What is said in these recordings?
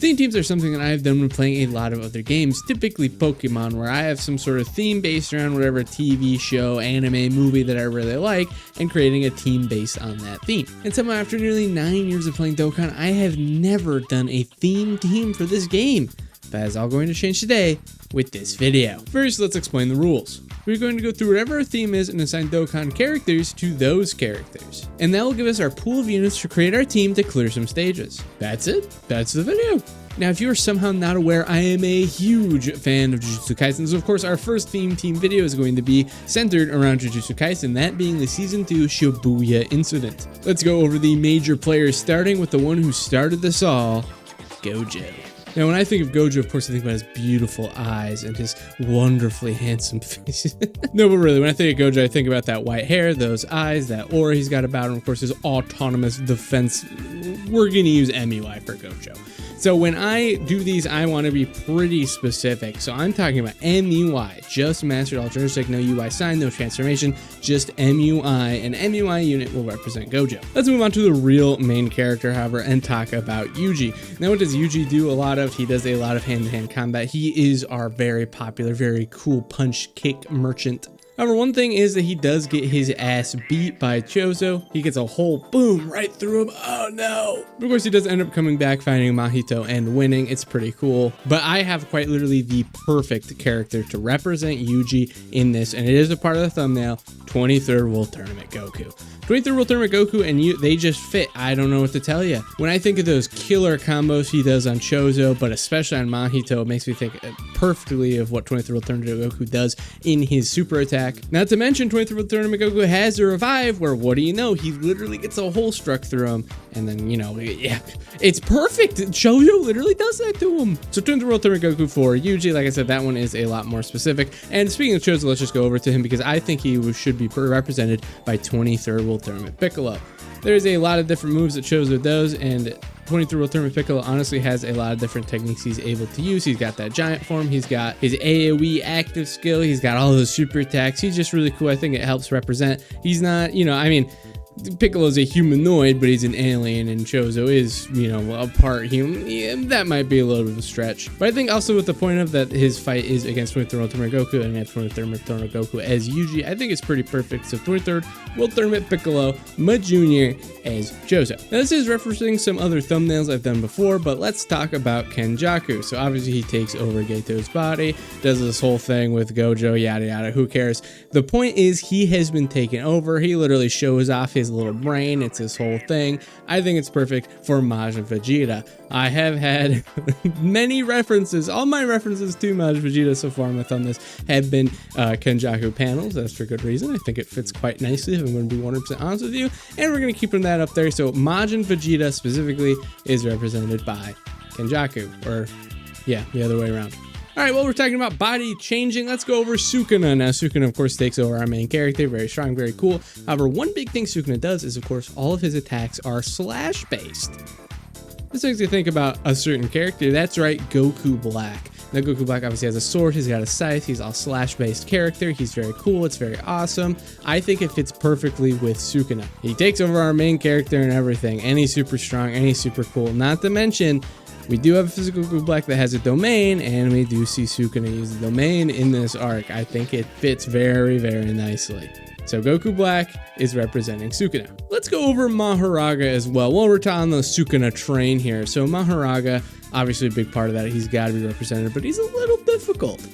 Theme teams are something that I've done when playing a lot of other games, typically Pokemon, where I have some sort of theme based around whatever TV show, anime, movie that I really like, and creating a team based on that theme. And somehow after nearly 9 years of playing Dokkan, I have never done a theme team for this game. That is all going to change today with this video. First, let's explain the rules. We're going to go through whatever our theme is and assign Dokkan characters to those characters. And that will give us our pool of units to create our team to clear some stages. That's it. That's the video. Now, if you are somehow not aware, I am a huge fan of Jujutsu Kaisen, so of course our first theme team video is going to be centered around Jujutsu Kaisen, that being the Season 2 Shibuya incident. Let's go over the major players, starting with the one who started this all, Gojo. Now, when I think of Gojo, of course, I think about his beautiful eyes and his wonderfully handsome face. No, but really, when I think of Gojo, I think about that white hair, those eyes, that aura he's got about him, of course, his autonomous defense. We're going to use MUI for Gojo. So when I do these, I want to be pretty specific. So I'm talking about MUI, just Mastered Alternative Stick, no UI sign, no transformation, just MUI. An MUI unit will represent Gojo. Let's move on to the real main character, however, and talk about Yuji. Now, what does Yuji do a lot of? He does a lot of hand-to-hand combat. He is our very popular, very cool punch kick merchant. However, one thing is that he does get his ass beat by Chozo. He gets a whole boom right through him. Oh no. Of course, he does end up coming back, finding Mahito, and winning. It's pretty cool. But I have quite literally the perfect character to represent Yuji in this, and it is a part of the thumbnail, 23rd World Tournament Goku. 23rd World Tournament Goku and they just fit. I don't know what to tell you. When I think of those killer combos he does on Chozo, but especially on Mahito, it makes me think perfectly of what 23rd World Tournament Goku does in his super attack. Not to mention, 23rd World Tournament Goku has a revive where, what do you know, he literally gets a hole struck through him, and then, you know, yeah, it's perfect. Chozo literally does that to him. So 23rd World Tournament Goku for Yuji, like I said, that one is a lot more specific. And speaking of Chozo, let's just go over to him because I think he should be represented by 23rd World Tournament Piccolo. There's a lot of different moves that Chozo does, and 23rd World Tournament Piccolo honestly has a lot of different techniques he's able to use. He's got that giant form, he's got his AoE active skill, he's got all those super attacks. He's just really cool. I think it helps represent. He's not, you know, I mean, Piccolo's a humanoid, but he's an alien, and Chozo is, you know, a part human. Yeah, that might be a little bit of a stretch. But I think also with the point of that his fight is against 23rd World Tournament Goku, and we have 23rd World Tournament Goku as Yuji, I think it's pretty perfect. So 23rd World Tournament Piccolo, Mud Jr. as Chozo. Now this is referencing some other thumbnails I've done before, but let's talk about Kenjaku. So obviously he takes over Geto's body, does this whole thing with Gojo, yada yada, who cares? The point is he has been taken over. He literally shows off his little brain. It's his whole thing. I think it's perfect for Majin Vegeta. I have had many references, all my references to Majin Vegeta so far on my thumbnails have been Kenjaku panels. That's for good reason. I think it fits quite nicely, if I'm going to be 100% honest with you, and we're going to keep that up there. So Majin Vegeta specifically is represented by Kenjaku, or yeah, the other way around. All right, well, we're talking about body changing. Let's go over Sukuna. Now, Sukuna, of course, takes over our main character. Very strong, very cool. However, one big thing Sukuna does is, of course, all of his attacks are slash-based. This makes you think about a certain character. That's right, Goku Black. Now, Goku Black obviously has a sword. He's got a scythe. He's all slash-based character. He's very cool. It's very awesome. I think it fits perfectly with Sukuna. He takes over our main character and everything, and he's super strong, and he's super cool. Not to mention, we do have a physical Goku Black that has a domain, and we do see Sukuna use the domain in this arc. I think it fits very, very nicely. So Goku Black is representing Sukuna. Let's go over Mahoraga as well. Well, we're on the Sukuna train here. So Mahoraga, obviously a big part of that. He's got to be represented, but he's a little difficult.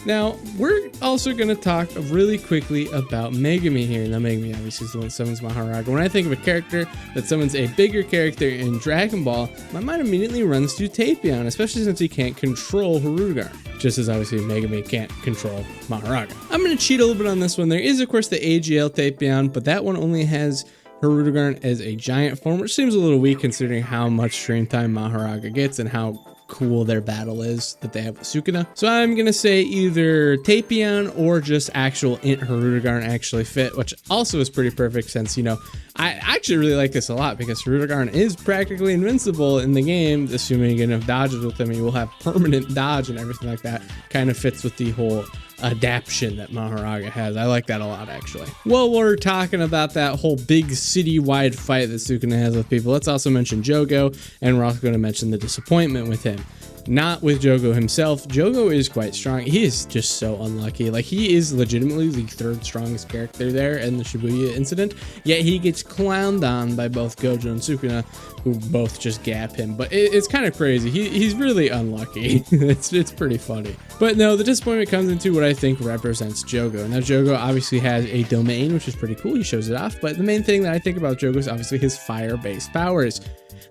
Now, we're also going to talk really quickly about Megumi here. Now, Megumi obviously is the one that summons Mahoraga. When I think of a character that summons a bigger character in Dragon Ball, my mind immediately runs to Tapion, especially since he can't control Hirudegarn, just as obviously Megumi can't control Mahoraga. I'm going to cheat a little bit on this one. There is, of course, the AGL Tapion, but that one only has Hirudegarn as a giant form, which seems a little weak considering how much stream time Mahoraga gets and how cool their battle is that they have with Sukuna. So I'm gonna say either Tapion or just actual Int Hirudegarn actually fit, which also is pretty perfect since, you know, I actually really like this a lot because Hirudegarn is practically invincible in the game, assuming you get enough dodges with him, you will have permanent dodge and everything like that. Kind of fits with the whole adaptation that Mahoraga has. I like that a lot, actually. Well, we're talking about that whole big citywide fight that Sukuna has with people. Let's also mention Jogo, and we're also going to mention the disappointment with him. Not with Jogo himself. Jogo is quite strong. He is just so unlucky. Like, he is legitimately the third strongest character there in the Shibuya incident, yet he gets clowned on by both Gojo and Sukuna, who both just gap him. But it's kind of crazy. He's really unlucky. It's pretty funny. But no, the disappointment comes into what I think represents Jogo. Now, Jogo obviously has a domain, which is pretty cool. He shows it off. But the main thing that I think about Jogo is obviously his fire-based powers.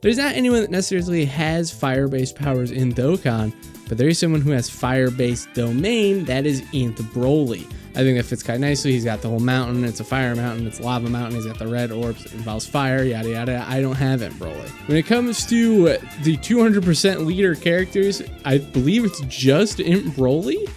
There's not anyone that necessarily has fire-based powers in Dokkan, but there is someone who has fire-based domain. That is Int Broly. I think that fits quite nicely. He's got the whole mountain. It's a fire mountain. It's a lava mountain. He's got the red orbs. It involves fire, yada, yada. I don't have Int Broly. When it comes to the 200% leader characters, I believe it's just Int Broly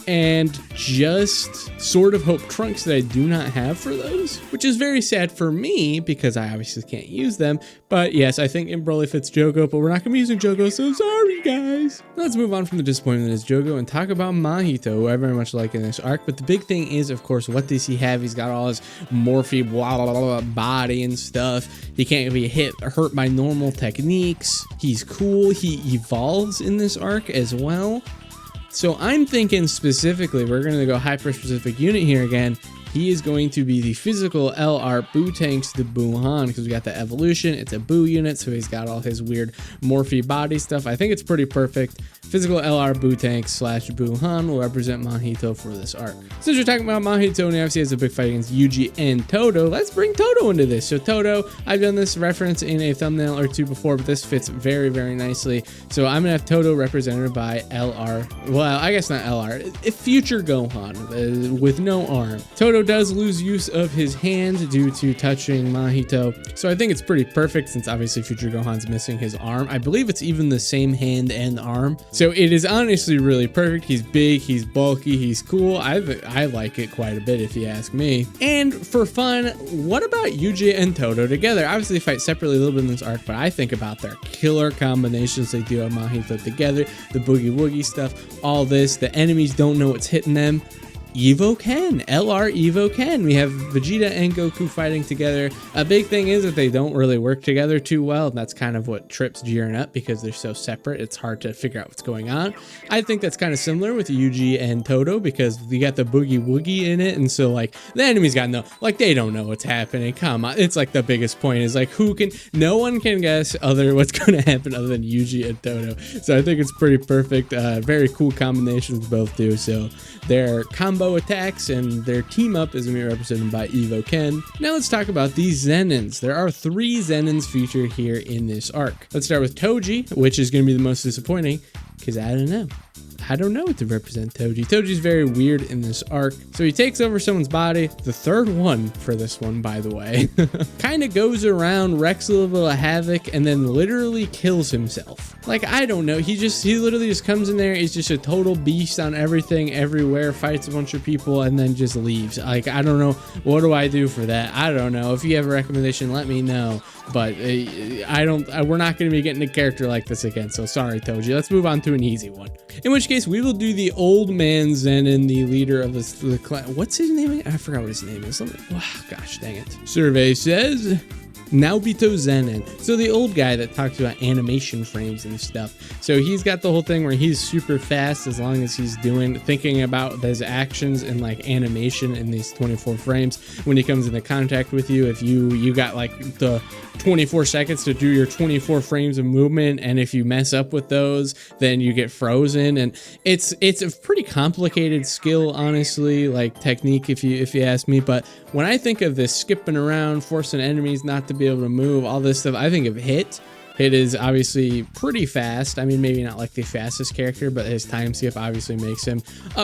and just Sword of Hope Trunks that I do not have for those, which is very sad for me because I obviously can't use them. But yes, I think Int Broly fits Jogo, but we're not going to be using Jogo, so sorry, guys. Let's move on from the disappointment that is Jogo and talk about Mahito, who I very much like in this arc. But the big thing is, of course, what does he have? He's got all his Morphe blah, blah, blah, blah, body and stuff. He can't be hurt by normal techniques. He's cool. He evolves in this arc as well. So I'm thinking specifically, we're going to go hyper-specific unit here again. He is going to be the physical LR Boo tanks to Buuhan because we got the evolution. It's a Boo unit, so he's got all his weird Morphe body stuff. I think it's pretty perfect. Physical LR Boo tanks / Buuhan will represent Mahito for this arc. Since we're talking about Mahito and he obviously has a big fight against Yuji and Todo, let's bring Todo into this. So Todo, I've done this reference in a thumbnail or two before, but this fits very, very nicely. So I'm going to have Todo represented by LR. Well, I guess not LR. Future Gohan with no arm. Todo does lose use of his hand due to touching Mahito, so I think it's pretty perfect since obviously Future Gohan's missing his arm. I believe it's even the same hand and arm, so it is honestly really perfect. He's big, he's bulky, he's cool. I like it quite a bit if you ask me. And for fun, what about Yuji and Todo together? Obviously they fight separately a little bit in this arc, but I think about their killer combinations they do on Mahito together, the boogie woogie stuff, all this. The enemies don't know what's hitting them. Evo Ken, LR Evo Ken. We have Vegeta and Goku fighting together. A big thing is that they don't really work together too well, and that's kind of what trips Jiren up because they're so separate. It's hard to figure out what's going on. I think that's kind of similar with Yuji and Todo because you got the boogie woogie in it, and so like the enemies got they don't know what's happening. Come on, it's like the biggest point is like no one can guess what's going to happen other than Yuji and Todo. So I think it's pretty perfect. Very cool combinations both do. So their combo attacks and their team up is going to be represented by Evo Ken. Now let's talk about these Zenins. There are 3 Zenins featured here in this arc. Let's start with Toji, which is going to be the most disappointing because I don't know what to represent Toji. Toji's very weird in this arc. So he takes over someone's body. The third one for this one, by the way. Kind of goes around, wrecks a little bit of havoc, and then literally kills himself. Like, I don't know. He literally just comes in there. He's just a total beast on everything, everywhere, fights a bunch of people, and then just leaves. Like, I don't know. What do I do for that? I don't know. If you have a recommendation, let me know. But we're not going to be getting a character like this again. So sorry, Toji. Let's move on to an easy one. In which case, we will do the old man Zenin, the leader of the clan. What's his name again? I forgot what his name is. Gosh, dang it. Survey says Naobito Zenin. So the old guy that talks about animation frames and stuff. So he's got the whole thing where he's super fast as long as he's thinking about his actions and like animation in these 24 frames. When he comes into contact with you, if you got like the 24 seconds to do your 24 frames of movement, and if you mess up with those, then you get frozen. And it's a pretty complicated skill, honestly, like technique if you ask me. But when I think of this skipping around, forcing enemies not to be able to move, all this stuff, I think of Hit. Hit is obviously pretty fast. I mean, maybe not like the fastest character, but his time skip obviously makes him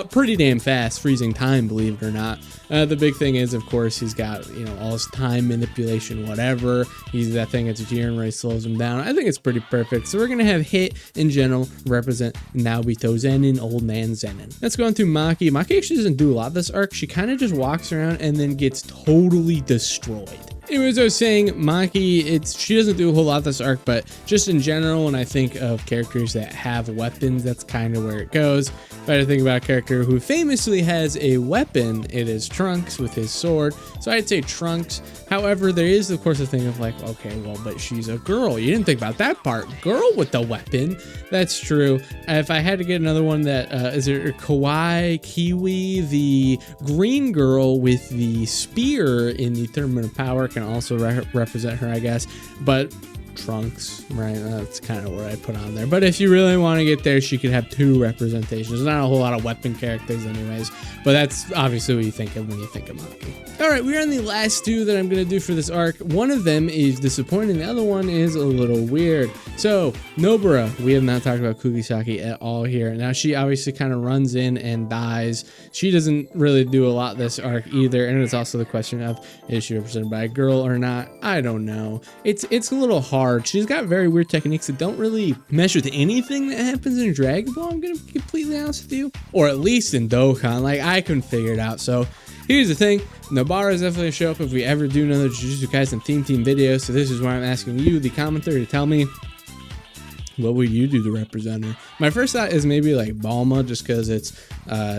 pretty damn fast, freezing time, believe it or not. The big thing is, of course, he's got, all his time manipulation, whatever. He's that thing that's Jiren where he slows him down. I think it's pretty perfect. So we're going to have Hit in general represent Naobito Zenin, old man Zenin. Let's go on to Maki. Maki actually doesn't do a lot this arc. She kind of just walks around and then gets totally destroyed. Anyways, I was saying, Maki, she doesn't do a whole lot this arc, but just in general, when I think of characters that have weapons, that's kind of where it goes. If I had to think about a character who famously has a weapon, it is Trunks with his sword. So I'd say Trunks. However, there is, of course, a thing of like, okay, well, but she's a girl. You didn't think about that part. Girl with the weapon. That's true. If I had to get another one that, is it Kawaii Kiwi, the green girl with the spear in the Tournament of Power, can also represent her, I guess. But Trunks, right? That's kind of where I put on there. But if you really want to get there, she could have 2 representations. There's not a whole lot of weapon characters anyways, but that's obviously what you think of when you think of Maki. All right, we're on the last 2 that I'm going to do for this arc. One of them is disappointing. The other one is a little weird. So Nobara, we have not talked about Kugisaki at all here. Now she obviously kind of runs in and dies. She doesn't really do a lot this arc either. And it's also the question of, is she represented by a girl or not? I don't know. It's a little hard. She's got very weird techniques that don't really mesh with anything that happens in Dragon Ball, I'm gonna be completely honest with you. Or at least in Dokkan, like I couldn't figure it out. So here's the thing, Nobara is definitely a show up if we ever do another Jujutsu Kaisen theme video. So this is why I'm asking you, the commenter, to tell me, what would you do to represent her? My first thought is maybe like Balma, just because it's,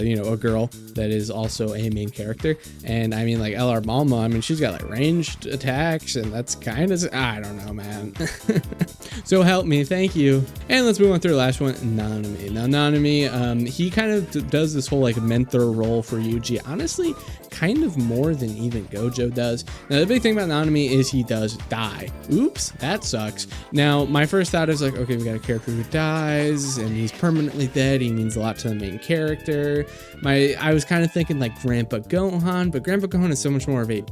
you know, a girl that is also a main character. And I mean, like LR Balma, I mean, she's got like ranged attacks, and that's kind of, I don't know, man. So help me, thank you. And let's move on to the last one, Nanami. Now, Nanami, he kind of does this whole like mentor role for Yuji. Honestly, kind of more than even Gojo does. Now, the big thing about Nanami is he does die. Oops, that sucks. Now, my first thought is like, okay, we got a character who dies and he's permanently dead. He means a lot to the main character. I was kind of thinking like Grandpa Gohan, but Grandpa Gohan is so much more of a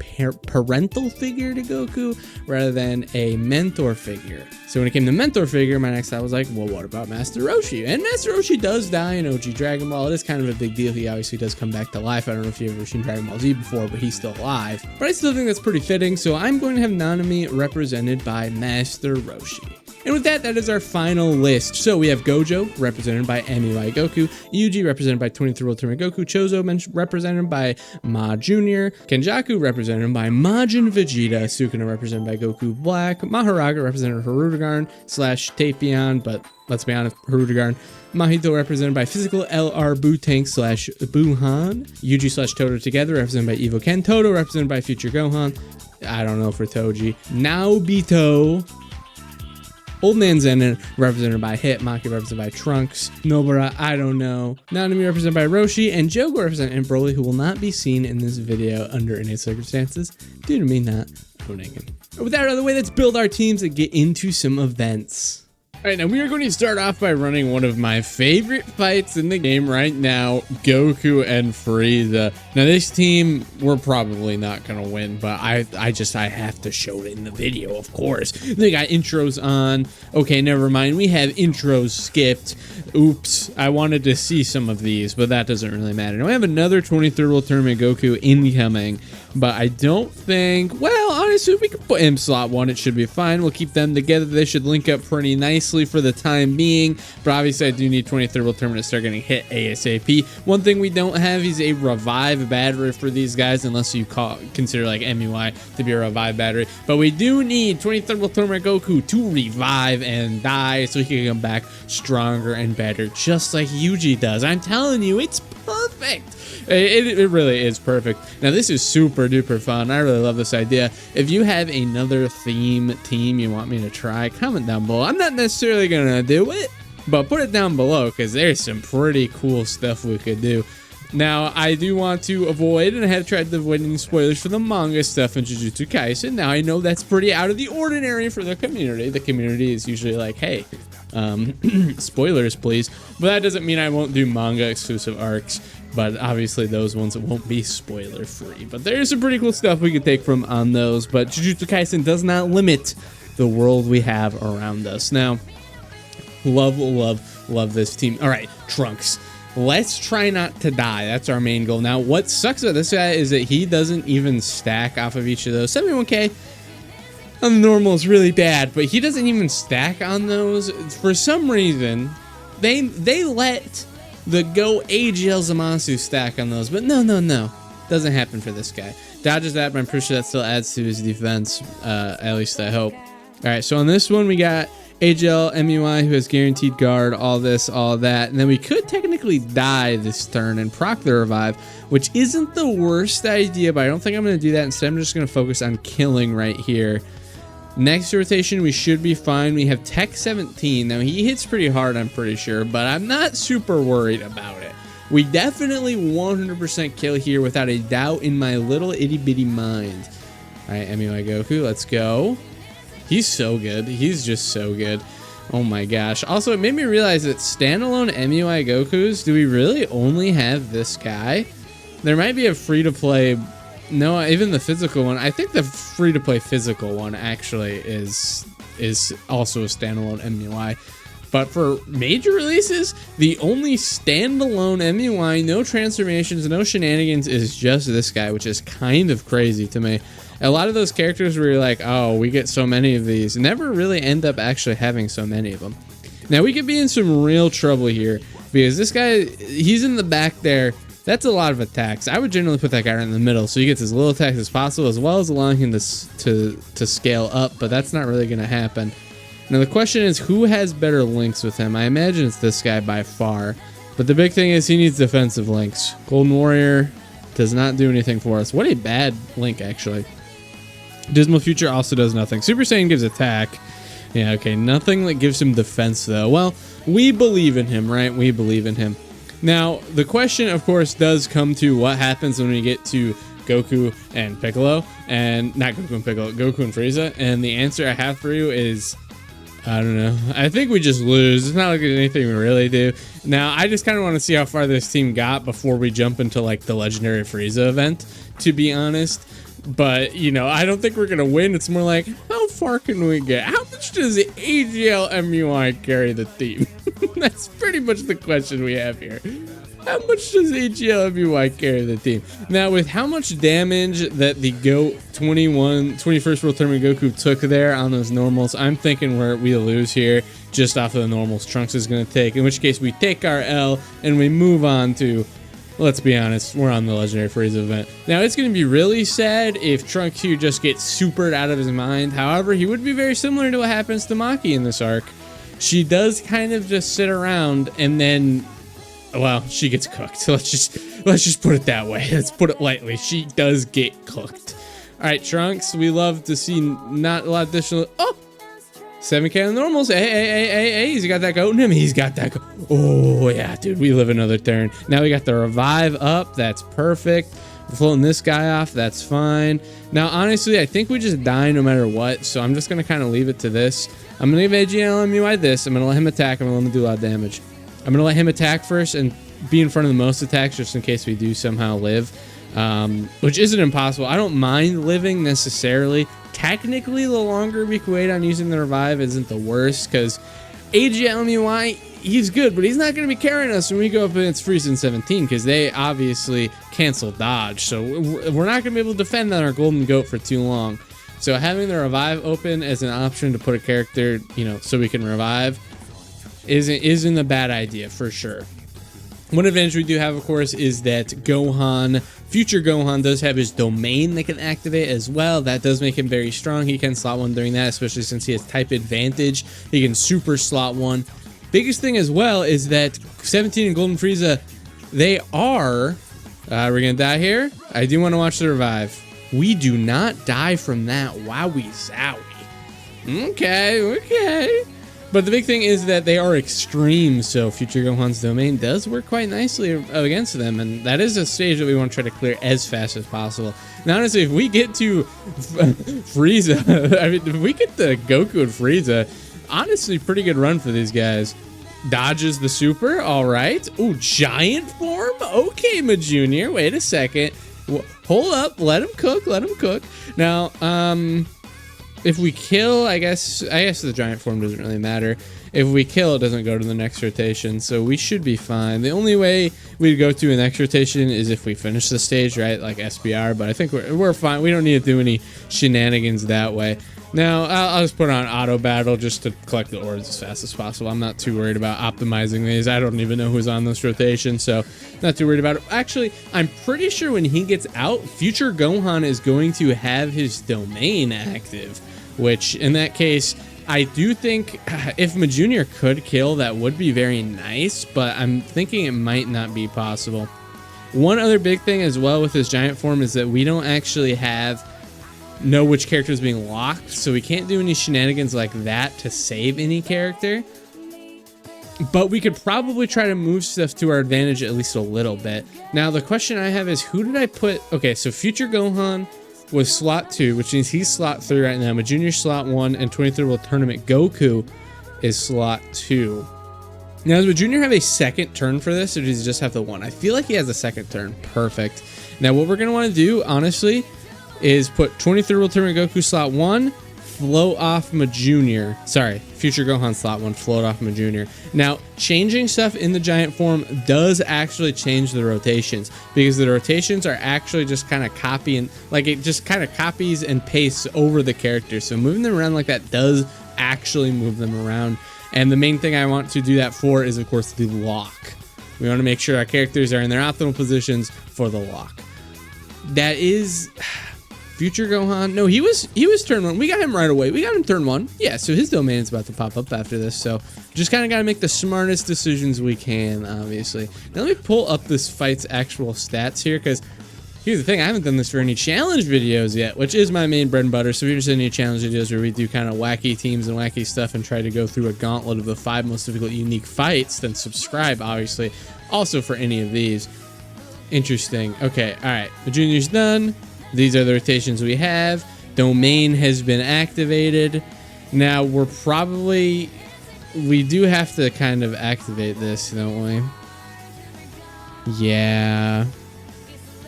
parental figure to Goku rather than a mentor figure. So when it came to mentor figure, my next thought was like, well, what about Master Roshi? And Master Roshi does die in OG Dragon Ball. It is kind of a big deal. He obviously does come back to life. I don't know if you've ever seen Dragon Ball Z before, but he's still alive. But I still think that's pretty fitting. So I'm going to have Nanami represented by Master Roshi. And with that, that is our final list. So we have Gojo, represented by MUI Goku, Yuji, represented by 23 World Tournament Goku, Chozo, represented by Ma Jr., Kenjaku, represented by Majin Vegeta, Sukuna, represented by Goku Black, Maharaga, represented by Hirudegarn / Tapion, but let's be honest, Hirudegarn, Mahito, represented by Physical LR Bootank / Buhan, Yuji / Todo together, represented by Evo Ken, Todo, represented by Future Gohan, I don't know for Toji, Naobito, Old Man Zenin, represented by Hit, Maki, represented by Trunks, Nobara, I don't know, Nanami, represented by Roshi, and Jogo, represented by Broly, who will not be seen in this video under any circumstances due to me not owning him. With that out of the way, let's build our teams and get into some events. All right, now we are going to start off by running one of my favorite fights in the game right now, Goku and Frieza. Now this team, we're probably not going to win, but I have to show it in the video, of course. They got intros on. Okay, never mind. We have intros skipped. Oops, I wanted to see some of these, but that doesn't really matter. Now we have another 23rd World Tournament Goku incoming, but I don't think, well, honestly, we can put him slot 1. It should be fine. We'll keep them together. They should link up pretty nicely for the time being, but obviously I do need 23rd World Tournament to start getting hit ASAP. One thing we don't have is a revive battery for these guys, unless you consider like MUI to be a revive battery, but we do need 23rd World Tournament Goku to revive and die so he can come back stronger and better, just like Yuji does. I'm telling you, it's perfect. It really is perfect. Now this is super duper fun. I really love this idea. If you have another theme team you want me to try, comment down below. I'm not necessarily gonna do it, but put it down below because there's some pretty cool stuff we could do. Now, I do want to avoid, and I have tried to avoid any spoilers for the manga stuff in Jujutsu Kaisen. Now, I know that's pretty out of the ordinary for the community. The community is usually like, hey, spoilers, please. But that doesn't mean I won't do manga exclusive arcs. But obviously, those ones won't be spoiler free. But there's some pretty cool stuff we could take from on those. But Jujutsu Kaisen does not limit the world we have around us. Now, love this team. All right, Trunks. Let's try not to die. That's our main goal. Now, what sucks about this guy is that he doesn't even stack off of each of those. 71k on the normal is really bad, but he doesn't even stack on those. For some reason, they let the Go AGL Zamasu stack on those, but no. Doesn't happen for this guy. Dodges that, but I'm pretty sure that still adds to his defense. At least I hope. All right, so on this one, we got AGL MUI, who has guaranteed guard, all this, all that. And then we could technically die this turn and proc the revive, which isn't the worst idea, but I don't think I'm going to do that. Instead, I'm just going to focus on killing right here. Next rotation, we should be fine. We have Tech 17. Now, he hits pretty hard, I'm pretty sure, but I'm not super worried about it. We definitely 100% kill here without a doubt in my little itty-bitty mind. All right, MUI Goku, let's go. He's so good. He's just so good. Oh my gosh. Also, it made me realize that standalone MUI Gokus, do we really only have this guy? There might be a free-to-play... No, even the physical one. I think the free-to-play physical one actually is also a standalone MUI. But for major releases, the only standalone MUI, no transformations, no shenanigans, is just this guy, which is kind of crazy to me. A lot of those characters where you're like, oh, we get so many of these, never really end up actually having so many of them. Now, we could be in some real trouble here because this guy, he's in the back there. That's a lot of attacks. I would generally put that guy right in the middle so he gets as little attacks as possible, as well as allowing him to scale up, but that's not really going to happen. Now, the question is, who has better links with him? I imagine it's this guy by far, but the big thing is he needs defensive links. Golden Warrior does not do anything for us. What a bad link, actually. Dismal Future also does nothing. Super Saiyan gives attack. Yeah, okay, nothing that gives him defense, though. Well, we believe in him, right? We believe in him. Now, the question, of course, does come to what happens when we get to Goku and Piccolo. And, not Goku and Piccolo, Goku and Frieza. And the answer I have for you is, I don't know. I think we just lose. It's not like there's anything we really do. Now, I just kind of want to see how far this team got before we jump into, like, the Legendary Frieza event, to be honest. But, you know, I don't think we're going to win. It's more like, how far can we get? How much does the AGL MUI carry the team? That's pretty much the question we have here. How much does AGL MUI carry the team? Now, with how much damage that the GOAT 21st World Tournament Goku took there on those normals, I'm thinking we lose here just off of the normals Trunks is going to take. In which case, we take our L and we move on to... Let's be honest, we're on the Legendary Frieza event. Now, it's going to be really sad if Trunks here just gets supered out of his mind. However, he would be very similar to what happens to Maki in this arc. She does kind of just sit around and then, well, she gets cooked. Let's just put it that way. Let's put it lightly. She does get cooked. All right, Trunks, we love to see not a lot of additional... Oh! 7K on the normals. Hey, he's got that goat in him. He's got that goat. Oh, yeah, dude, we live another turn. Now we got the revive up. That's perfect. We're floating this guy off. That's fine. Now, honestly, I think we just die no matter what, so I'm just going to kind of leave it to this. I'm going to give AGL MUI this. I'm going to let him attack. I'm going to let him do a lot of damage. I'm going to let him attack first and be in front of the most attacks just in case we do somehow live, which isn't impossible. I don't mind living necessarily. Technically, the longer we can wait on using the revive isn't the worst, because AGL MUI, he's good, but he's not going to be carrying us when we go up against Frieza and 17, because they obviously cancel dodge, so we're not going to be able to defend on our Golden Goat for too long. So having the revive open as an option to put a character, you know, so we can revive isn't a bad idea for sure. One advantage we do have, of course, is that Gohan, future Gohan, does have his domain that can activate as well. That does make him very strong. He can slot one during that, especially since he has type advantage. He can super slot one. Biggest thing as well is that 17 and Golden Frieza, they are... we're going to die here. I do want to watch the revive. We do not die from that. Wowie zowie. Okay. But the big thing is that they are extreme, so future Gohan's domain does work quite nicely against them, and that is a stage that we want to try to clear as fast as possible. Now, honestly, if we get to Frieza, I mean, if we get to Goku and Frieza, honestly, pretty good run for these guys. Dodges the super, all right. Ooh, giant form? Okay, Ma Junior, wait a second. Hold up, let him cook. Now, if we kill, I guess the giant form doesn't really matter. If we kill, it doesn't go to the next rotation, so we should be fine. The only way we'd go to a next rotation is if we finish the stage, right, like SBR, but I think we're fine. We don't need to do any shenanigans that way. Now, I'll just put on auto battle just to collect the orbs as fast as possible. I'm not too worried about optimizing these. I don't even know who's on this rotation, so not too worried about it. Actually, I'm pretty sure when he gets out, Future Gohan is going to have his domain active, which in that case, I do think if Majunior could kill, that would be very nice, but I'm thinking it might not be possible. One other big thing as well with this giant form is that we don't actually know which character is being locked, so we can't do any shenanigans like that to save any character, but we could probably try to move stuff to our advantage at least a little bit. Now the question I have is, who did I put? Okay, so Future Gohan was slot 2, which means he's slot 3 right now. Majunior slot 1, and 23rd World Tournament Goku is slot 2. Now, does Majunior have a second turn for this, or does he just have the one? I feel like he has a second turn. Perfect. Now what we're going to want to do, honestly, is put 23rd World Tournament Goku slot 1, float off Majunior. Sorry, Future Gohan slot 1, float off Majunior. Now, changing stuff in the giant form does actually change the rotations, because the rotations are actually just kind of copying, like it just kind of copies and pastes over the characters. So moving them around like that does actually move them around. And the main thing I want to do that for is, of course, the lock. We want to make sure our characters are in their optimal positions for the lock. That is Future Gohan. No, he was turn 1. We got him right away. We got him turn 1. Yeah, so his domain is about to pop up after this. So just kind of got to make the smartest decisions we can, obviously. Now let me pull up this fight's actual stats here, because here's the thing. I haven't done this for any challenge videos yet, which is my main bread and butter. So if you're just in any challenge videos where we do kind of wacky teams and wacky stuff and try to go through a gauntlet of the 5 most difficult unique fights, then subscribe, obviously. Also for any of these. Interesting. Okay, all right. The junior's done. These are the rotations we have. Domain has been activated. Now we do have to kind of activate this, don't we? Yeah.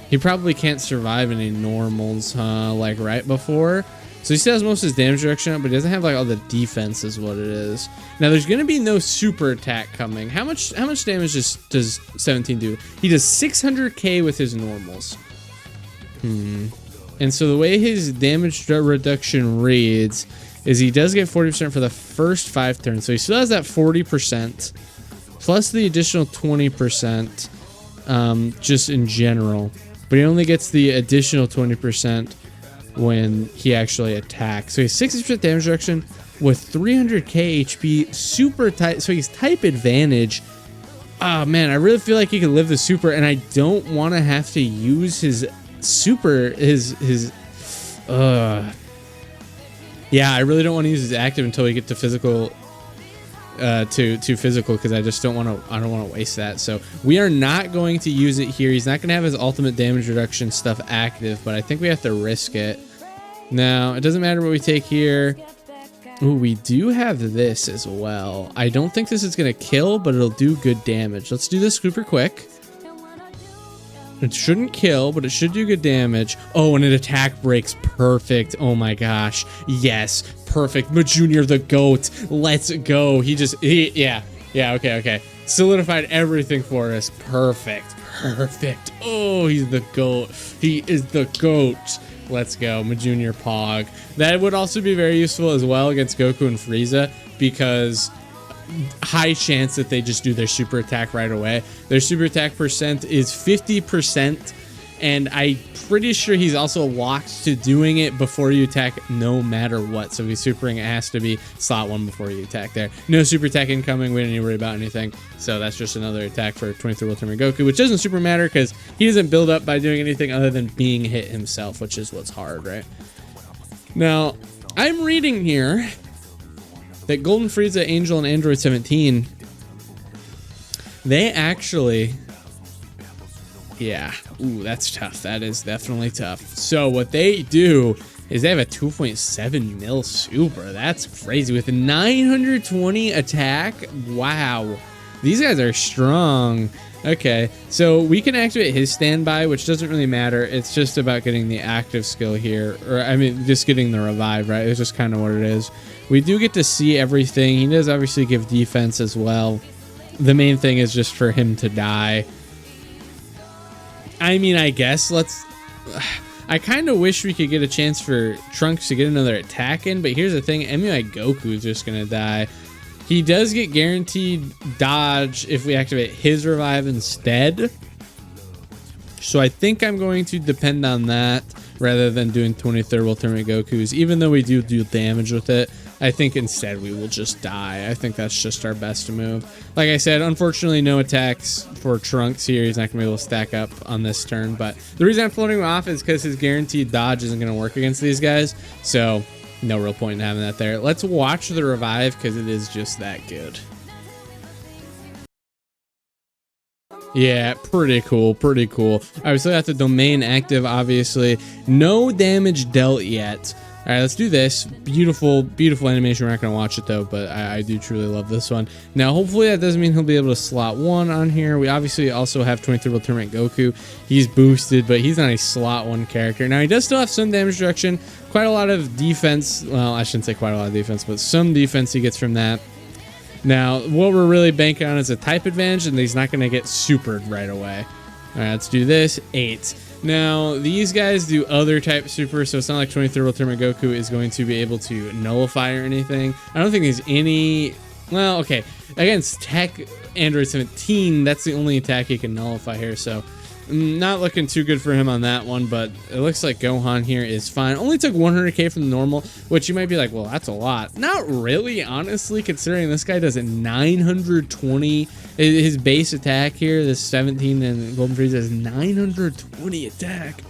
He probably can't survive any normals, huh? Like right before. So he still has most of his damage reduction up, but he doesn't have like all the defense is what it is. Now there's gonna be no super attack coming. How much damage does 17 do? He does 600k with his normals. And so the way his damage reduction reads is he does get 40% for the first 5 turns. So he still has that 40% plus the additional 20% just in general. But he only gets the additional 20% when he actually attacks. So he has 60% damage reduction with 300k HP, super tight. So he's type advantage. Oh man, I really feel like he could live the super, and I don't want to have to use his super, yeah, I really don't want to use his active until we get to physical, to physical, because I just don't want to, I don't want to waste that. So we are not going to use it here. He's not going to have his ultimate damage reduction stuff active, but I think we have to risk it. Now, it doesn't matter what we take here. Ooh, we do have this as well. I don't think this is going to kill, but it'll do good damage. Let's do this super quick. It shouldn't kill, but it should do good damage. Oh, and it attack breaks. Perfect. Oh my gosh. Yes. Perfect. Majunior the GOAT. Let's go. Yeah, okay. Solidified everything for us. Perfect. Oh, he's the GOAT. He is the GOAT. Let's go. Majunior Pog. That would also be very useful as well against Goku and Frieza, because high chance that they just do their super attack right away. Their super attack percent is 50%, and I'm pretty sure he's also locked to doing it before you attack no matter what. So if he's supering, it has to be slot 1 before you attack there. No super attack incoming. We don't need to worry about anything. So that's just another attack for 23 World Tournament Goku, which doesn't super matter because he doesn't build up by doing anything other than being hit himself, which is what's hard, right? Now, I'm reading here that Golden Frieza, Angel, and Android 17, they actually, yeah, ooh, that's tough. That is definitely tough. So what they do is they have a 2.7 mil super. That's crazy with a 920 attack. Wow, these guys are strong. Okay, so we can activate his standby, which doesn't really matter. It's just about getting the active skill here, or I mean, just getting the revive, right? It's just kind of what it is. We do get to see everything. He does obviously give defense as well. The main thing is just for him to die. I mean, I guess I kind of wish we could get a chance for Trunks to get another attack in, but here's the thing, MUI Goku is just gonna die. He does get guaranteed dodge if we activate his revive instead. So I think I'm going to depend on that rather than doing 23rd World Tournament Gokus. Even though we do damage with it, I think instead we will just die. I think that's just our best move. Like I said, unfortunately no attacks for Trunks here. He's not going to be able to stack up on this turn. But the reason I'm floating him off is because his guaranteed dodge isn't going to work against these guys. So no real point in having that there. Let's watch the revive because it is just that good. Yeah, pretty cool, pretty cool. All right, we still got the domain active, obviously. No damage dealt yet. All right, let's do this. Beautiful, beautiful animation. We're not going to watch it, though, but I do truly love this one. Now, hopefully that doesn't mean he'll be able to slot 1 on here. We obviously also have 23rd World Tournament Goku. He's boosted, but he's not a slot 1 character. Now, he does still have some damage reduction. Quite a lot of defense. Well, I shouldn't say quite a lot of defense, but some defense he gets from that. Now, what we're really banking on is a type advantage, and he's not going to get supered right away. All right, let's do this. 8. Now, these guys do other type super, so it's not like 23rd World Tournament Goku is going to be able to nullify or anything. I don't think there's any... Well, okay. Against Tech Android 17, that's the only attack he can nullify here, so... Not looking too good for him on that one, but it looks like Gohan here is fine. Only took 100k from the normal, which you might be like, well, that's a lot. Not really, honestly, considering this guy does a 920. His base attack here, this 17 and Golden Frieza has 920 attack.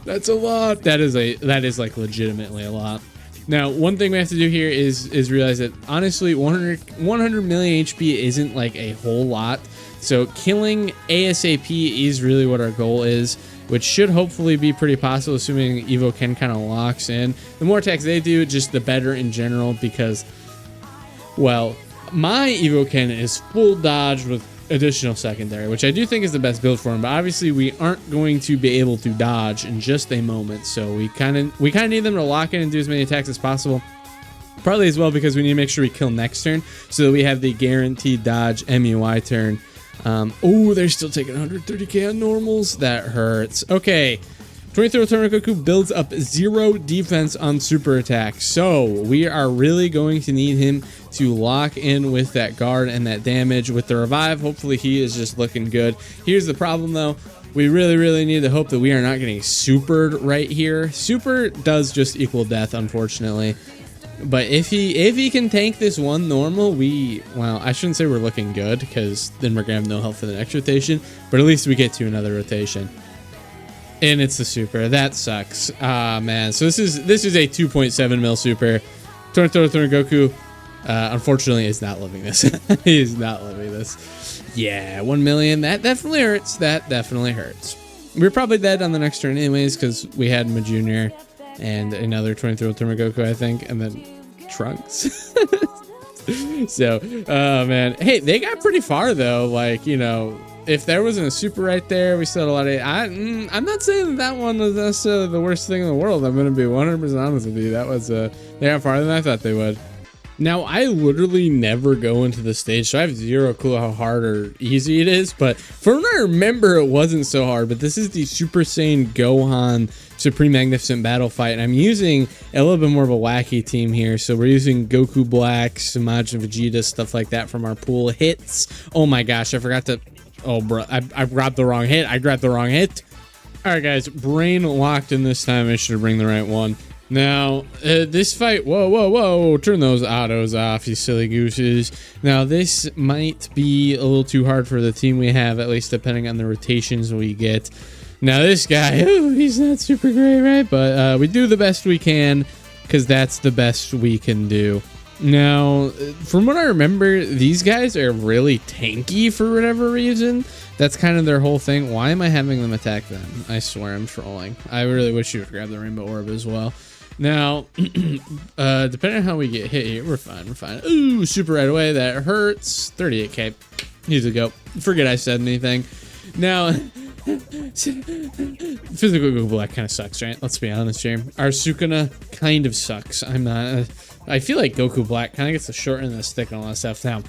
That's a lot. That is like legitimately a lot. Now, one thing we have to do here is realize that honestly, 100 million HP isn't like a whole lot. So killing ASAP is really what our goal is, which should hopefully be pretty possible, assuming Evo Ken kind of locks in. The more attacks they do, just the better in general, because, well, my Evo Ken is full dodge with additional secondary, which I do think is the best build for him, but obviously we aren't going to be able to dodge in just a moment, so we kind of need them to lock in and do as many attacks as possible. Partly as well because we need to make sure we kill next turn, so that we have the guaranteed dodge MUI turn. Oh, they're still taking 130k on normals. That hurts. Okay, 23rd Tournament Goku builds up 0 defense on super attack, so we are really going to need him to lock in with that guard and that damage. With the revive, hopefully he is just looking good. Here's the problem though, we really need to hope that we are not getting supered right here. Super does just equal death, unfortunately. But if he can tank this one normal, well, I shouldn't say we're looking good, because then we're gonna have no health for the next rotation, but at least we get to another rotation. And it's the super. That sucks. Ah, man. So this is a 2.7 mil super. 23rd Tournament Goku, unfortunately, is not living this. He is not living this. Yeah, 1 million. That definitely hurts. That definitely hurts. We're probably dead on the next turn anyways, because we had Ma Junior and another 23rd World Tournament Goku, I think, and then Trunks. So, oh man. Hey, they got pretty far though. Like, you know, if there wasn't a super right there, we still had a lot of... I'm not saying that one was necessarily the worst thing in the world. I'm going to be 100% honest with you. That was, they got farther than I thought they would. Now, I literally never go into the stage, so I have zero clue how hard or easy it is, but from what I remember, it wasn't so hard. But this is the Super Saiyan Gohan Supreme Magnificent Battle Fight, and I'm using a little bit more of a wacky team here. So we're using Goku Black, Samaj, and Vegeta, stuff like that from our pool hits. Oh my gosh, I forgot to... Oh, bro, I grabbed the wrong hit. I grabbed the wrong hit. All right, guys, brain locked in this time. I should bring the right one. Now, this fight, whoa, turn those autos off, you silly gooses. Now, this might be a little too hard for the team we have, at least depending on the rotations we get. Now, this guy, he's not super great, right? But we do the best we can, because that's the best we can do. Now, from what I remember, these guys are really tanky for whatever reason. That's kind of their whole thing. Why am I having them attack them? I swear I'm trolling. I really wish you would grab the rainbow orb as well. Now, depending on how we get hit here, we're fine. Ooh, super right away. That hurts. 38k. Needs to go. Forget I said anything. Now, physical Goku Black kind of sucks, right? Let's be honest here. Our Sukuna kind of sucks. I feel like Goku Black kind of gets the short end of the stick on all that stuff. Now,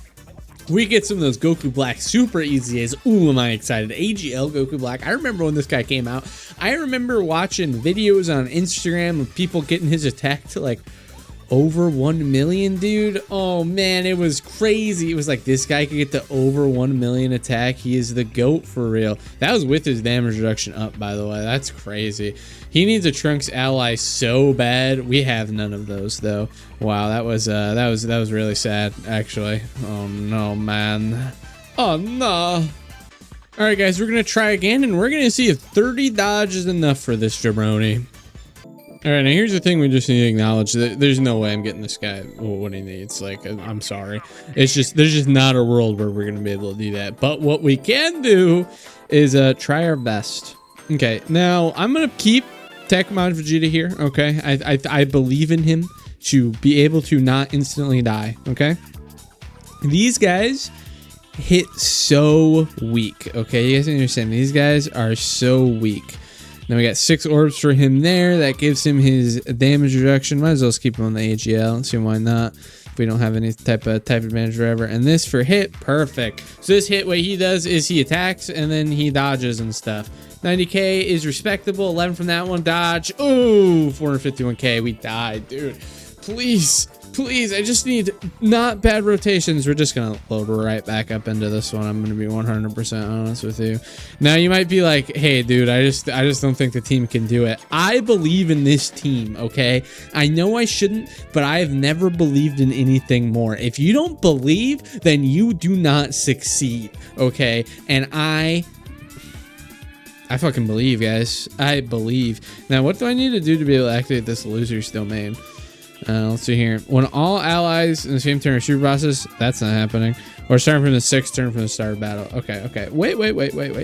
We get some of those Goku Black super easy as. Ooh, am I excited. AGL Goku Black. I remember when this guy came out. I remember watching videos on Instagram of people getting his attack to like over 1 million, dude. Oh man, it was crazy. It was like, this guy could get the over 1 million attack. He is the GOAT for real. That was with his damage reduction up, by the way. That's crazy. He needs a Trunks ally so bad. We have none of those though. Wow, that was really sad, actually. Oh no, man. Oh no. All right, guys, we're gonna try again, and we're gonna see if 30 dodge is enough for this jabroni. All right, now here's the thing we just need to acknowledge. That there's no way I'm getting this guy what he needs. Like, I'm sorry. It's just, there's just not a world where we're going to be able to do that. But what we can do is try our best. Okay, now I'm going to keep Tekmon Vegeta here, okay? I believe in him to be able to not instantly die, okay? These guys hit so weak, okay? You guys understand? These guys are so weak. Now we got 6 orbs for him there. That gives him his damage reduction. Might as well just keep him on the AGL and see why not. If we don't have any type advantage or whatever. And this for hit, perfect. So this hit, what he does is he attacks and then he dodges and stuff. 90k is respectable. 11 from that one, dodge. Ooh, 451k. We died, dude. Please. Please, I just need not bad rotations. We're just gonna load right back up into this one. I'm gonna be 100% honest with you. Now you might be like, hey dude, I just don't think the team can do it. I believe in this team, okay? I know I shouldn't, but I have never believed in anything more. If you don't believe, then you do not succeed, okay? And I fucking believe, guys. I believe. Now, what do I need to do to be able to activate this loser's domain? Let's see here. When all allies in the same turn are super bosses, that's not happening. Or starting from the 6th turn from the start of battle. Okay. Wait.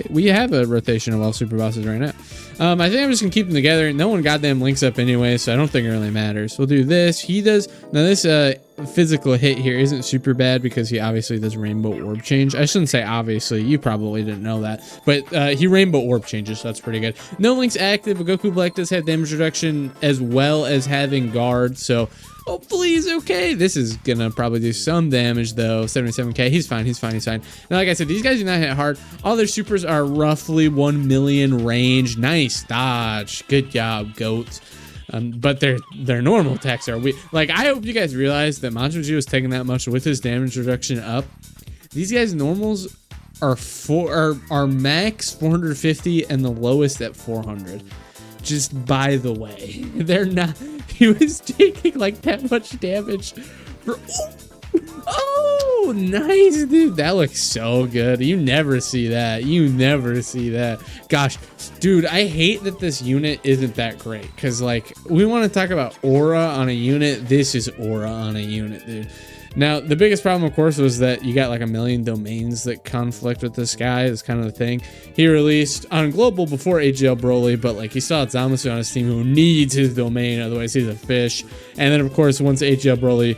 We have a rotation of all super bosses right now. I think I'm just gonna keep them together. No one goddamn links up anyway, so I don't think it really matters. We'll do this. He does. Now this physical hit here isn't super bad because he obviously does rainbow orb change. I shouldn't say obviously. You probably didn't know that, but he rainbow orb changes, so that's pretty good. No links active, but Goku Black does have damage reduction as well as having guard, so hopefully he's okay. This is gonna probably do some damage though. 77k. He's fine. Now, like I said, these guys do not hit hard. All their supers are roughly 1 million range. Nice dodge. Good job, goats. But their normal attacks are weak. Like, I hope you guys realize that Manchoji was taking that much with his damage reduction up. These guys' normals are max 450 and the lowest at 400. Just by the way, they're not. He was taking like that much damage for. Oh, nice, dude. That looks so good. You never see that. Gosh, dude, I hate that this unit isn't that great. Because, like, we want to talk about aura on a unit. This is aura on a unit, dude. Now, the biggest problem, of course, was that you got like 1 million domains that conflict with this guy. Is kind of the thing. He released on global before AGL Broly, but like he still had Zamasu on his team who needs his domain, otherwise he's a fish. And then, of course, once AGL Broly,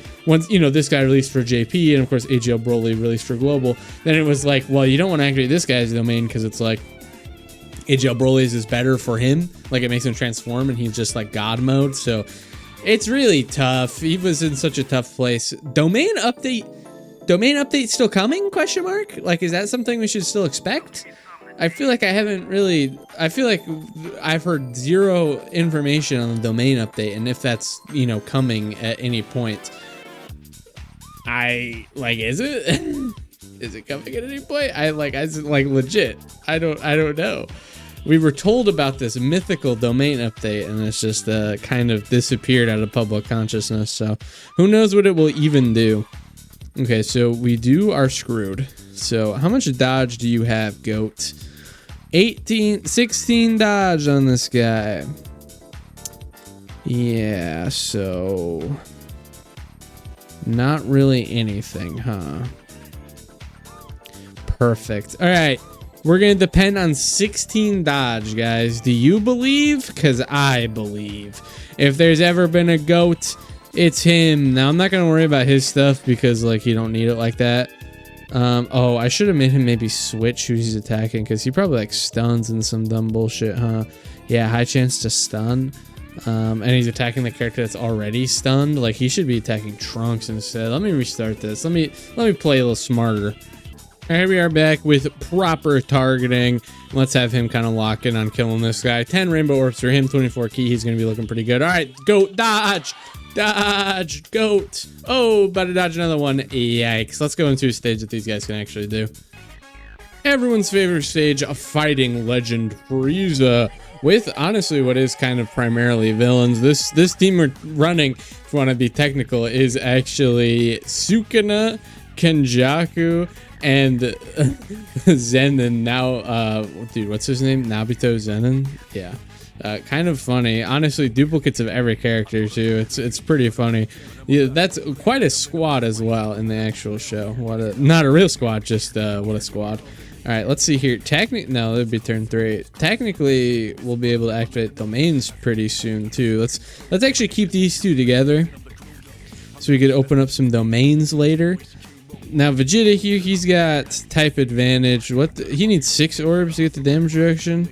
this guy released for JP, and of course AGL Broly released for global, then it was like, well, you don't want to activate this guy's domain because it's like AGL Broly's is better for him. Like, it makes him transform, and he's just like God mode. So it's really tough. He was in such a tough place. Domain update still coming? Question mark. Like, is that something we should still expect? I feel like I've heard zero information on the domain update, and if that's, coming at any point. Is it? Is it coming at any point? I legit. I don't know. We were told about this mythical domain update, and it's just kind of disappeared out of public consciousness. So who knows what it will even do. Okay, so we are screwed. So how much dodge do you have, goat? 16 dodge on this guy. Yeah, so not really anything, huh? Perfect. All right. We're going to depend on 16 dodge, guys. Do you believe? Because I believe. If there's ever been a GOAT, it's him. Now, I'm not going to worry about his stuff because, like, you don't need it like that. Oh, I should have made him maybe switch who he's attacking because he probably, like, stuns and some dumb bullshit, huh? Yeah, high chance to stun. And he's attacking the character that's already stunned. Like, he should be attacking Trunks instead. Let me restart this. Let me play a little smarter. Here we are back with proper targeting. Let's have him kind of lock in on killing this guy. 10 rainbow orbs for him, 24 key. He's going to be looking pretty good. All right, goat, dodge. Dodge, goat. Oh, about to dodge another one. Yikes. Let's go into a stage that these guys can actually do. Everyone's favorite stage, a fighting legend Frieza, with honestly what is kind of primarily villains. This team we're running, if you want to be technical, is actually Sukuna, Kenjaku, and Zenin. Now, dude, what's his name? Nobito Zenin? Yeah. Kind of funny. Honestly, duplicates of every character too. It's pretty funny. Yeah, that's quite a squad as well in the actual show. Not a real squad, just what a squad. All right, let's see here. No, that'd be turn 3. Technically, we'll be able to activate domains pretty soon too. Let's actually keep these two together, so we could open up some domains later. Now Vegeta here, he's got type advantage. He needs 6 orbs to get the damage reduction.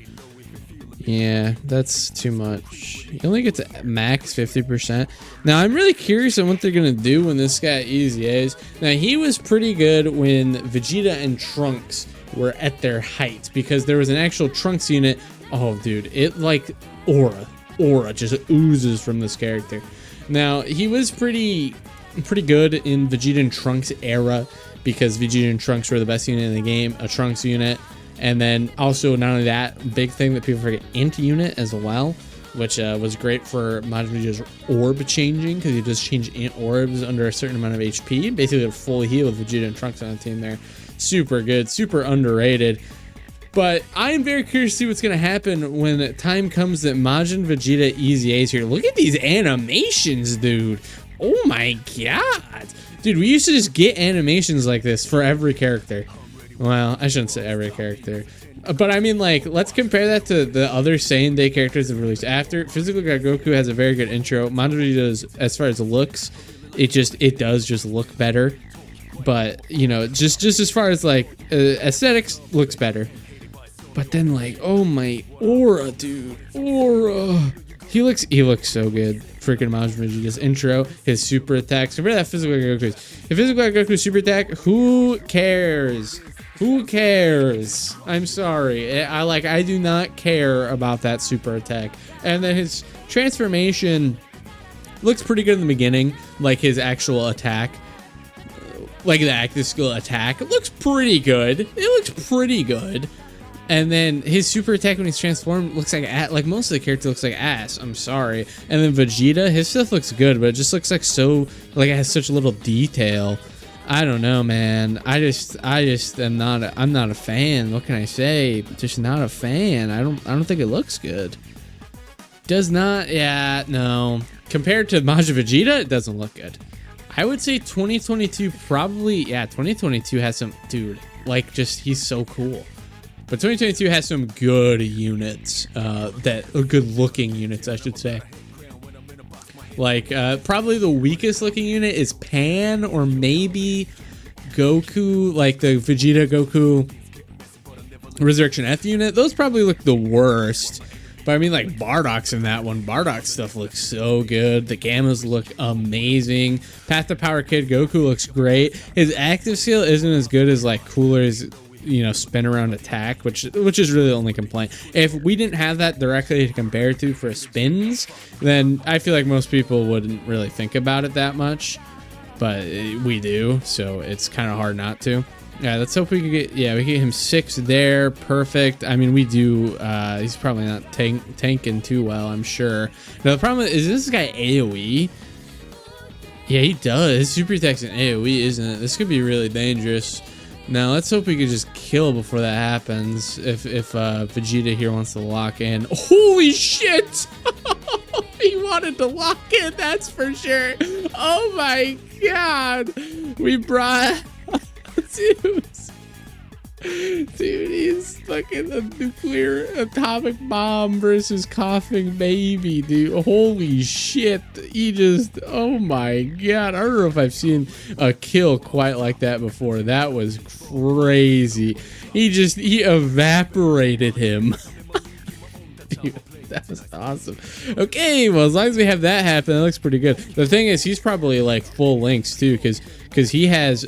Yeah, that's too much. He only gets max 50%. Now, I'm really curious on what they're going to do when this guy easy A's. Now, he was pretty good when Vegeta and Trunks were at their height, because there was an actual Trunks unit. Oh, dude, it like aura just oozes from this character. Now, he was pretty good in Vegeta and Trunks era, because Vegeta and Trunks were the best unit in the game, a Trunks unit. And then also, not only that, big thing that people forget, int-unit as well, which was great for Majin Vegeta's orb changing, because you just change int orbs under a certain amount of HP. Basically, a full heal with Vegeta and Trunks on the team there. Super good, super underrated. But I am very curious to see what's going to happen when the time comes that Majin Vegeta Easy A's here. Look at these animations, dude. Oh my god. Dude, we used to just get animations like this for every character. Well, I shouldn't say every character, but I mean, like, let's compare that to the other Saiyan Day characters that released after. Physical God Goku has a very good intro. Majin Vegeta does, as far as looks, it does just look better. But, you know, just as far as like aesthetics, looks better. But then, like, oh my aura, dude, aura. He looks so good. Freaking Majin Vegeta's intro, his super attacks. Compare that Physical God Goku's. If Physical God Goku's super attack, who cares? Who cares? I'm sorry. I do not care about that super attack. And then his transformation looks pretty good in the beginning, like his actual attack. Like the active skill attack. It looks pretty good. It looks pretty good. And then his super attack when he's transformed looks like most of the character looks like ass. I'm sorry. And then Vegeta, his stuff looks good, but it just looks like it has such little detail. I don't know, man. I just am not. I'm not a fan. What can I say? Just not a fan. I don't think it looks good. Does not. Yeah, no. Compared to Majin Vegeta, it doesn't look good. I would say 2022 probably. Yeah, 2022 has some dude. Like, just he's so cool. But 2022 has some good units. Good looking units, I should say. Like, probably the weakest looking unit is Pan, or maybe Goku, like the Vegeta Goku Resurrection F unit. Those probably look the worst. But I mean, like, Bardock's in that one. Bardock's stuff looks so good. The Gammas look amazing. Path to Power Kid Goku looks great. His active skill isn't as good as, like, Cooler's, you know, spin around attack, which is really the only complaint. If we didn't have that directly to compare to for spins, then I feel like most people wouldn't really think about it that much, but we do, so it's kind of hard not to. Yeah, let's hope we can get, yeah, we get him 6 there. Perfect. I mean, we do, he's probably not tanking too well, I'm sure. Now, the problem is this guy AoE? Yeah, he does. His super attack's an AoE, isn't it? This could be really dangerous. Now, let's hope we could just kill before that happens. If Vegeta here wants to lock in. Holy shit! He wanted to lock in, that's for sure. Oh my god! We brought... Dude, he's fucking a nuclear atomic bomb versus coughing baby, dude. Holy shit. He just, oh my god. I don't know if I've seen a kill quite like that before. That was crazy. He evaporated him. Dude, That was awesome. Okay, well, as long as we have that happen, that looks pretty good. The thing is, he's probably like full links too, because he has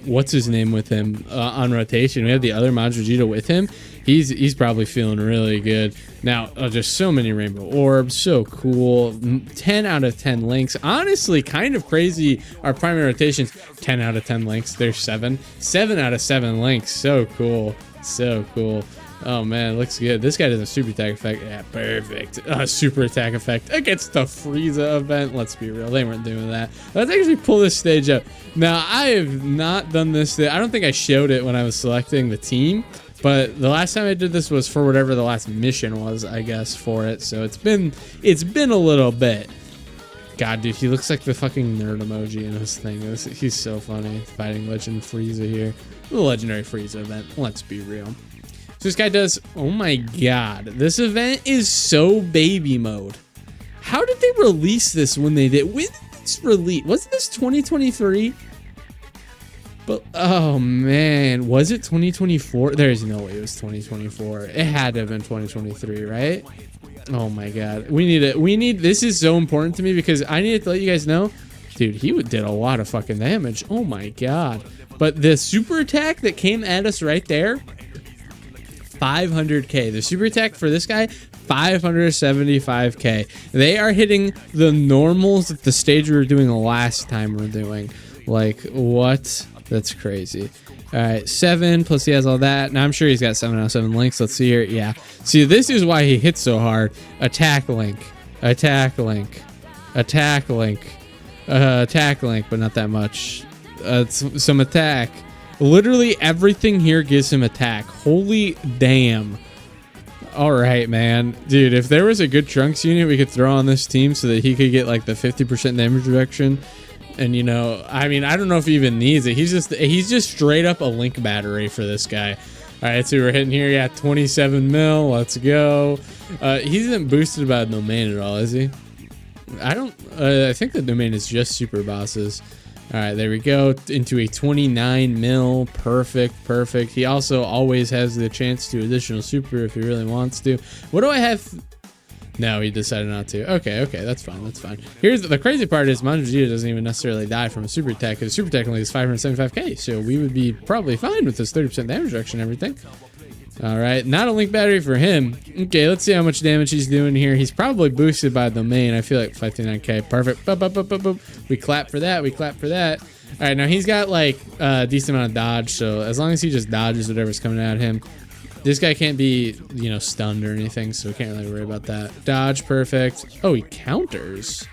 what's his name with him on rotation. We have the other Majin Vegeta with him. He's probably feeling really good now. Just so many rainbow orbs, so cool. 10 out of 10 links. Honestly, kind of crazy. Our primary rotations, 10 out of 10 links. There's 7 out of 7 links. So cool, so cool. Oh man, looks good. This guy does a super attack effect. Yeah, perfect. Super attack effect against the Frieza event. Let's be real, they weren't doing that. Let's actually pull this stage up. Now, I have not done this. I don't think I showed it when I was selecting the team, but the last time I did this was for whatever the last mission was, I guess, for it. So it's been a little bit. God, dude, he looks like the fucking nerd emoji in this thing. He's so funny. Fighting Legend Frieza here. The legendary Frieza event. Let's be real. So this guy does, oh my god, this event is so baby mode. How did they release this when they did? When did this release? Wasn't this 2023? But, oh man, was it 2024? There's no way it was 2024. It had to have been 2023, right? Oh my god. This is so important to me because I need to let you guys know. Dude, he did a lot of fucking damage. Oh my god. But the super attack that came at us right there, 500k. The super attack for this guy, 575k. They are hitting the normals at the stage we were doing the last time we're doing. Like, what? That's crazy. All right, 7 plus he has all that. Now I'm sure he's got 7 out of 7 links. Let's see here. Yeah. See, this is why he hits so hard. Attack link, attack link, attack link, attack link, but not that much. Some attack. Literally everything here gives him attack. Holy damn. All right, man. Dude, if there was a good Trunks unit we could throw on this team so that he could get like the 50% damage reduction. And, you know, I mean, I don't know if he even needs it. He's just straight up a link battery for this guy. All right, so we're hitting here. Yeah, 27 mil. Let's go. He isn't boosted by the domain at all, is he? I think the domain is just super bosses. All right, there we go. Into a 29 mil. Perfect, perfect. He also always has the chance to additional super if he really wants to. What do I have? No, he decided not to. Okay, that's fine. That's fine. Here's the crazy part is Majin Vegeta doesn't even necessarily die from a super attack because super attack only is 575k. So we would be probably fine with this 30% damage reduction and everything. All right, not a link battery for him. Okay, let's see how much damage he's doing here. He's probably boosted by the domain. I feel like 59k. Perfect. Boop, boop, boop, boop, boop. We clap for that. We clap for that. All right, now he's got like a decent amount of dodge. So as long as he just dodges whatever's coming at him, this guy can't be, you know, stunned or anything. So we can't really worry about that. Dodge, perfect. Oh, he counters.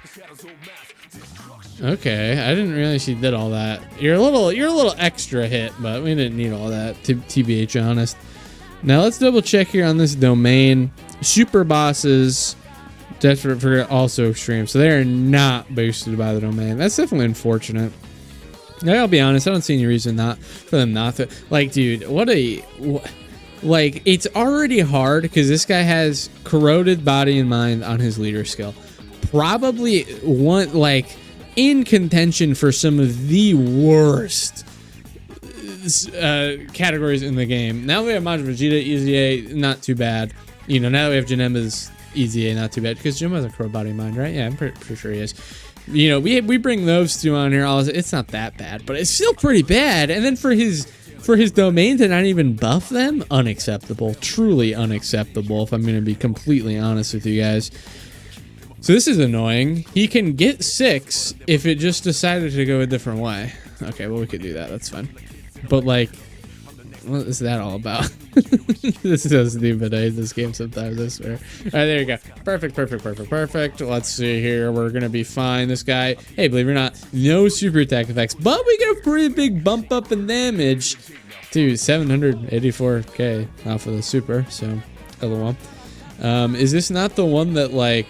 Okay, I didn't realize he did all that. You're a little extra hit, but we didn't need all that. To be honest. Now let's double check here on this domain. Super bosses, desperate for also extreme, so they are not boosted by the domain. That's definitely unfortunate. Now, I'll be honest, I don't see any reason for them not to. Like, dude, like, it's already hard because this guy has corroded body and mind on his leader skill. Probably one, like, in contention for some of the worst categories in the game. Now we have Majin Vegeta, Easy A, not too bad. You know, now that we have Janemba's Easy A, not too bad. Because Janemba's a corroded body and mind, right? Yeah, I'm pretty sure he is. You know, we bring those two on here. It's not that bad, but it's still pretty bad. And then for his domain to not even buff them, unacceptable. Truly unacceptable, if I'm going to be completely honest with you guys. So this is annoying. He can get 6 if it just decided to go a different way. Okay, well, we could do that. That's fine. But, like, what is that all about? This is so stupid. I hate this game sometimes, I swear. All right, there you go. Perfect. Let's see here. We're going to be fine. This guy, hey, believe it or not, no super attack effects, but we get a pretty big bump up in damage to 784k off of the super, so LOL. Is this not the one that, like,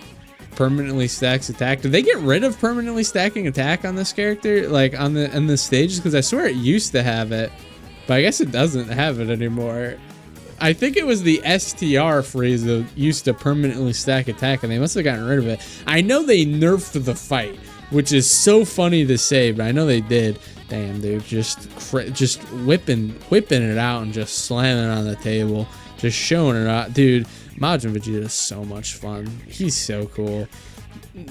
permanently stacks attack? Did they get rid of permanently stacking attack on this character, like on the stages? Because I swear it used to have it, but I guess it doesn't have it anymore. I think it was the STR phrase that used to permanently stack attack, and they must have gotten rid of it. I know they nerfed the fight, which is so funny to say, but I know they did. Damn, dude, just whipping it out and just slamming it on the table, just showing it out, dude. Majin Vegeta is so much fun. He's so cool.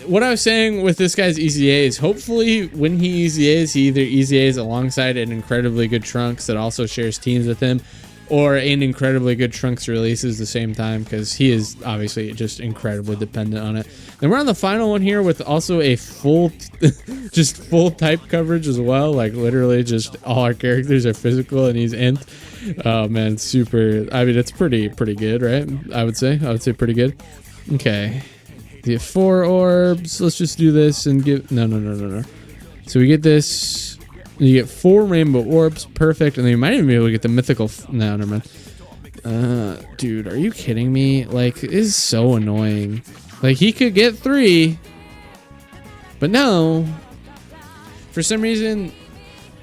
What I was saying with this guy's EZA is hopefully when he EZAs, he either EZAs alongside an incredibly good Trunks that also shares teams with him, or an incredibly good Trunks releases the same time, because he is obviously just incredibly dependent on it. Then we're on the final one here with also a full, just full type coverage as well. Like literally just all our characters are physical and he's int. Oh man, super. I mean, it's pretty good, right? I would say pretty good. Okay. You get 4 orbs. Let's just do this and give... No. So we get this. You get 4 rainbow orbs. Perfect. And then you might even be able to get the mythical... No, never mind. Dude, are you kidding me? Like, this is so annoying. Like, he could get 3. But no. For some reason...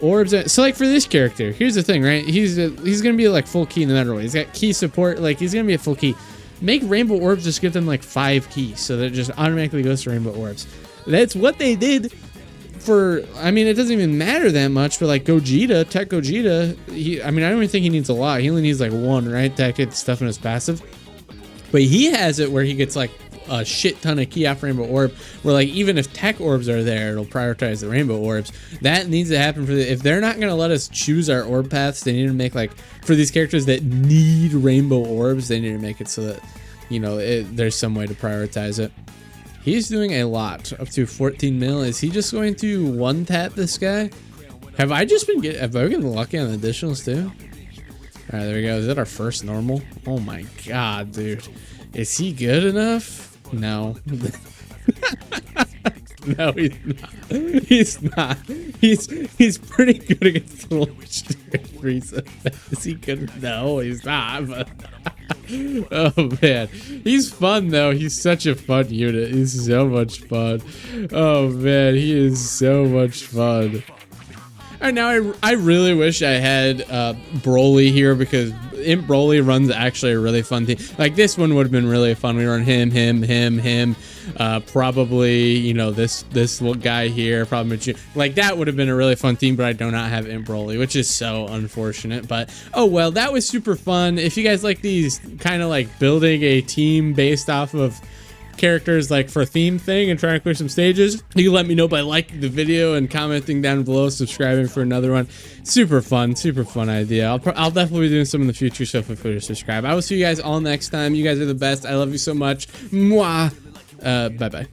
Orbs... So, like, for this character, here's the thing, right? He's going to be, like, full key no matter what. He's got key support. Like, he's going to be a full key. Make rainbow orbs, just give them like 5 keys so that it just automatically goes to rainbow orbs. That's what they did for, I mean, it doesn't even matter that much for like Gogeta, Tech Gogeta. I mean, I don't even think he needs a lot. He only needs like 1, right? To get stuff in his passive. But he has it where he gets like a shit ton of key off rainbow orb, where like even if tech orbs are there, it'll prioritize the rainbow orbs. That needs to happen if they're not going to let us choose our orb paths, they need to make like, for these characters that need rainbow orbs, they need to make it so that, you know, there's some way to prioritize it. He's doing a lot, up to 14 mil. Is he just going to one tap this guy? Have I been lucky on the additionals too? All right, there we go. Is that our first normal? Oh my god, dude. Is he good enough? No. No, he's not. He's pretty good against the legendary Frieza. Is he good? No, he's not. But oh man, he's fun though. He's such a fun unit. He's so much fun. Oh man, he is so much fun. All right, now I really wish I had Broly here, because Imp Broly runs actually a really fun team. Like this one would have been really fun. We run him. Probably, you know, this little guy here. Probably like that would have been a really fun team, but I do not have Imp Broly, which is so unfortunate. But oh well, that was super fun. If you guys like these kind of like building a team based off of characters like for a theme thing and trying to clear some stages, you can let me know by liking the video and commenting down below, subscribing for another one. Super fun idea. I'll definitely be doing some in the future, so feel free to subscribe. I will see you guys all next time. You guys are the best. I love you so much. Mwah. Bye bye.